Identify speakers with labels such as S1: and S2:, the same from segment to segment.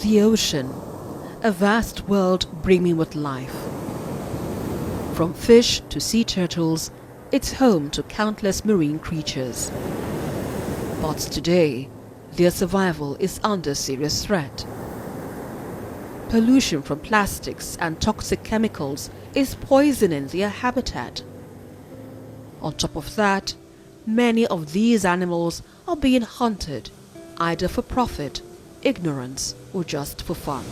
S1: The ocean, a vast world brimming with life. From fish to sea turtles, it's home to countless marine creatures. But today, their survival is under serious threat. Pollution from plastics and toxic chemicals is poisoning their habitat. On top of that, many of these animals are being hunted, either for profit, ignorance, or just for fun.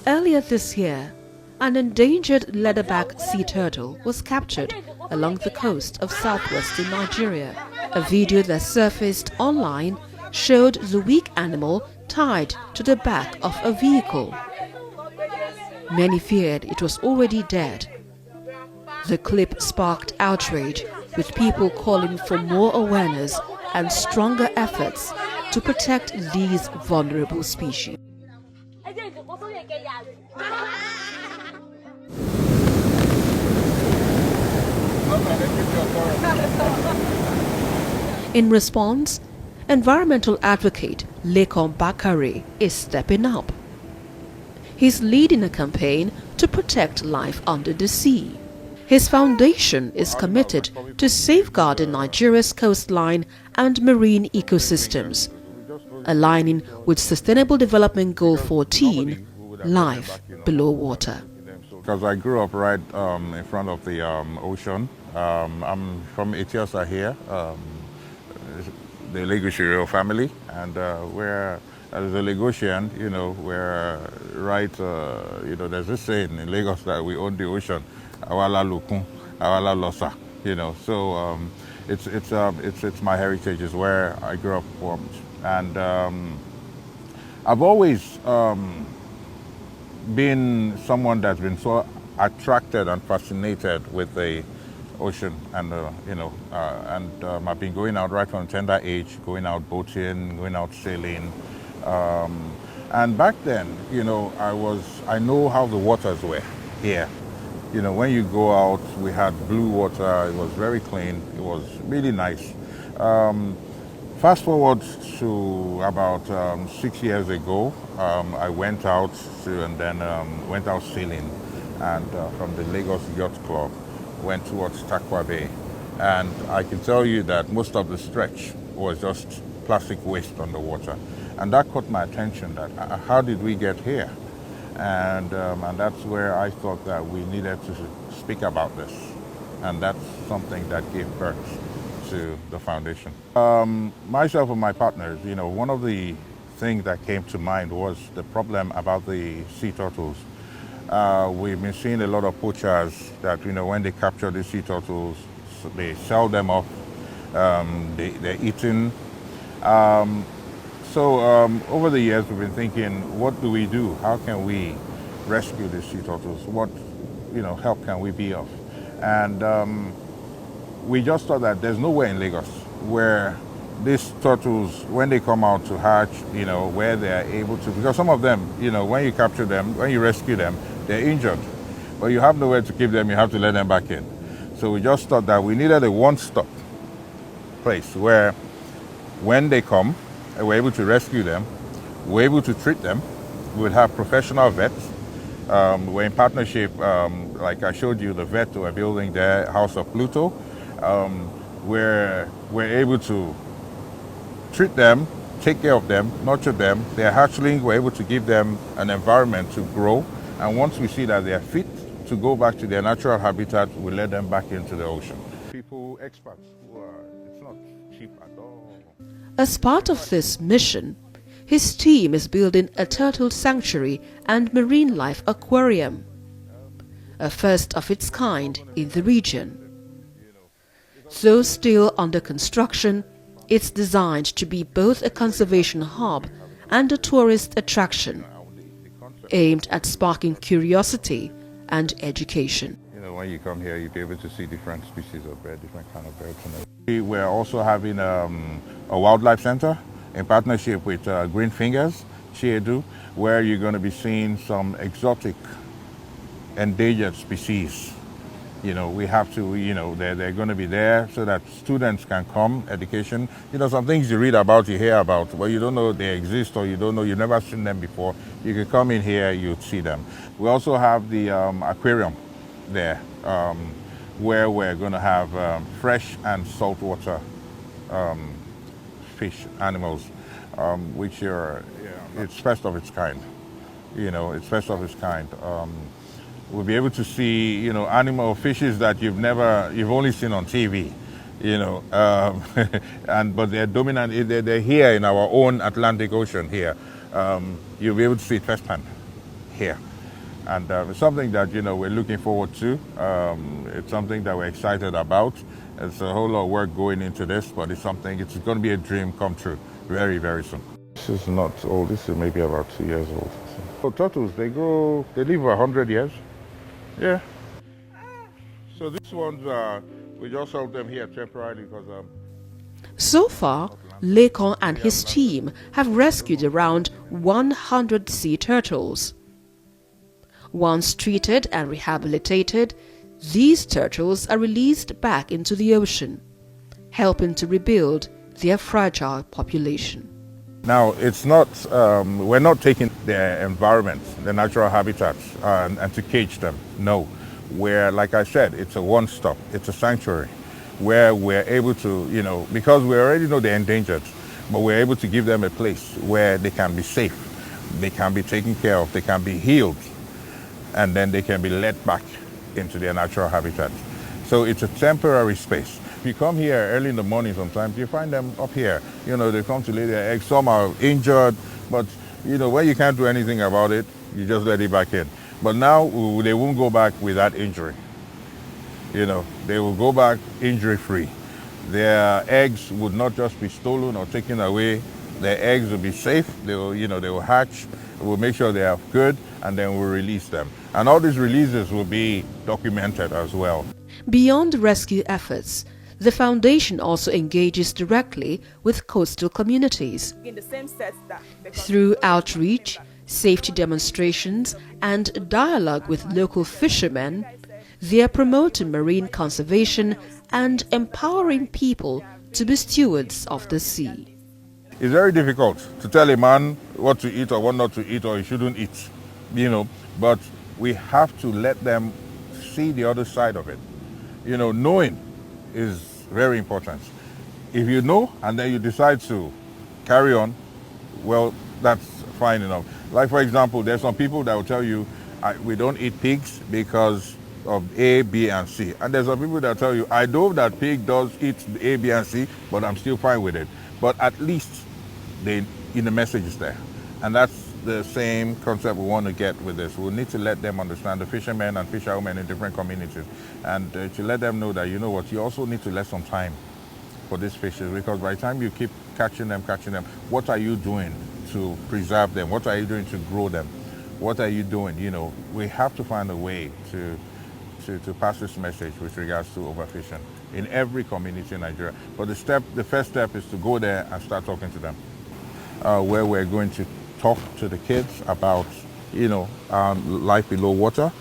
S1: Earlier this year, an endangered leatherback sea turtle was captured along the coast of southwestern Nigeria. A video that surfaced online showed the weak animal tied to the back of a vehicle. Many feared it was already dead. The clip sparked outrage, with people calling for more awareness and stronger efforts to protect these vulnerable species. In response, environmental advocate Lekan Bakare is stepping up. He's leading a campaign to protect life under the sea. His foundation is committed to safeguarding Nigeria's coastline and marine ecosystems, aligning with Sustainable Development Goal 14, life below water.
S2: Because I grew up right in front of the ocean. I'm from Etiosa here, the Lagosian family, and we're, as a Lagosian, we're right, there's this saying in Lagos that we own the ocean, awala lukun, awala losa, so it's my heritage, is where I grew up from. And I've always been someone that's been so attracted and fascinated with the ocean, and I've been going out right from tender age, going out boating, going out sailing, and back then, I know how the waters were here. When you go out, we had blue water. It was very clean. It was really nice. Fast forward to about 6 years ago, I went out went out sailing, and from the Lagos Yacht Club, went towards Takwa Bay. And I can tell you that most of the stretch was just plastic waste on the water. And that caught my attention, that how did we get here? And that's where I thought that we needed to speak about this. And that's something that gave birth to the foundation. Myself and my partners, one of the things that came to mind was the problem about the sea turtles. We've been seeing a lot of poachers that, when they capture the sea turtles, they sell them off, they're eaten. So over the years, we've been thinking, what do we do? How can we rescue the sea turtles? What help can we be of? And we just thought that there's nowhere in Lagos where these turtles, when they come out to hatch, where they are able to, because some of them, when you capture them, when you rescue them, they're injured, but you have nowhere to keep them, you have to let them back in. So we just thought that we needed a one-stop place where when they come, we're able to rescue them, we're able to treat them, we would have professional vets. We're in partnership, like I showed you, the vet we're building there, House of Pluto. We're able to treat them, take care of them, nurture them. They're hatchling, we're able to give them an environment to grow. And once we see that they're fit to go back to their natural habitat, we let them back into the ocean. People, experts, it's not cheap at all.
S1: As part of this mission, his team is building a turtle sanctuary and marine life aquarium, a first of its kind in the region. Though still under construction, it's designed to be both a conservation hub and a tourist attraction, aimed at sparking curiosity and education.
S2: When you come here, you'll be able to see different species of birds, different kind of birds. We're also having a wildlife center in partnership with Green Fingers, Chiedu, where you're going to be seeing some exotic endangered species We have to, they're going to be there so that students can come, education. Some things you read about, you hear about, but you don't know they exist, or you don't know, you've never seen them before. You can come in here, you'd see them. We also have the aquarium there, where we're going to have fresh and saltwater fish, animals, which are, it's first of its kind. It's first of its kind. We'll be able to see, animal fishes that you've only seen on TV, but they're dominant. They're here in our own Atlantic Ocean here. You'll be able to see it firsthand here, and it's something that we're looking forward to. It's something that we're excited about. It's a whole lot of work going into this, but it's going to be a dream come true very, very soon. This is not old. This is maybe about 2 years old. So turtles, they live 100 years. Yeah. So these ones, we just help them here temporarily because...
S1: So far, Lekon and his team have rescued around 100 sea turtles. Once treated and rehabilitated, these turtles are released back into the ocean, helping to rebuild their fragile population.
S2: Now, it's not, we're not taking their environment, their natural habitats, and to cage them. No. Like I said, it's a one-stop, it's a sanctuary where we're able to, because we already know they're endangered, but we're able to give them a place where they can be safe, they can be taken care of, they can be healed, and then they can be led back into their natural habitat. So it's a temporary space. If you come here early in the morning sometimes, you find them up here. They come to lay their eggs. Some are injured, but, when you can't do anything about it, you just let it back in. But now, they won't go back without injury. They will go back injury-free. Their eggs would not just be stolen or taken away. Their eggs will be safe. They will hatch. We'll make sure they are good, and then we'll release them. And all these releases will be documented as well.
S1: Beyond rescue efforts, the foundation also engages directly with coastal communities. Through outreach, safety demonstrations, and dialogue with local fishermen, they are promoting marine conservation and empowering people to be stewards of the sea.
S2: It's very difficult to tell a man what to eat or what not to eat or he shouldn't eat, but we have to let them see the other side of it. Knowing is very important. If you know and then you decide to carry on, well, that's fine enough. Like, for example, there's some people that will tell you, we don't eat pigs because of A, B, and C. And there's some people that tell you, I know that pig does eat A, B, and C, but I'm still fine with it. But at least the message is there. And that's the same concept we want to get with this. We need to let them understand, the fishermen and fisherwomen in different communities, and to let them know that, you also need to let some time for these fishes, because by the time you keep catching them, what are you doing to preserve them? What are you doing to grow them? What are you doing? We have to find a way to pass this message with regards to overfishing in every community in Nigeria. But the first step is to go there and start talking to them, where we're going to talk to the kids about, life below water,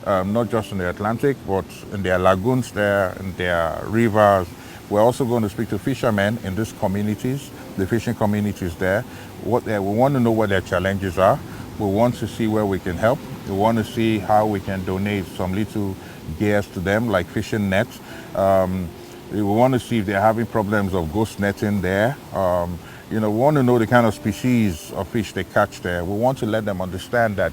S2: not just in the Atlantic, but in their lagoons there, in their rivers. We're also going to speak to fishermen in these communities, the fishing communities there. We want to know what their challenges are. We want to see where we can help. We want to see how we can donate some little gears to them, like fishing nets. We want to see if they're having problems of ghost netting there. We want to know the kind of species of fish they catch there. We want to let them understand that,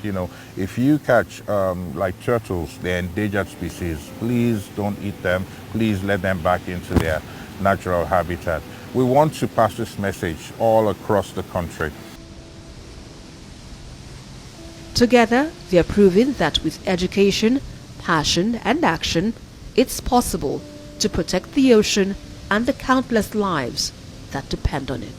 S2: if you catch like turtles, they're endangered species, please don't eat them. Please let them back into their natural habitat. We want to pass this message all across the country.
S1: Together, they are proving that with education, passion, and action, it's possible to protect the ocean and the countless lives that depend on it.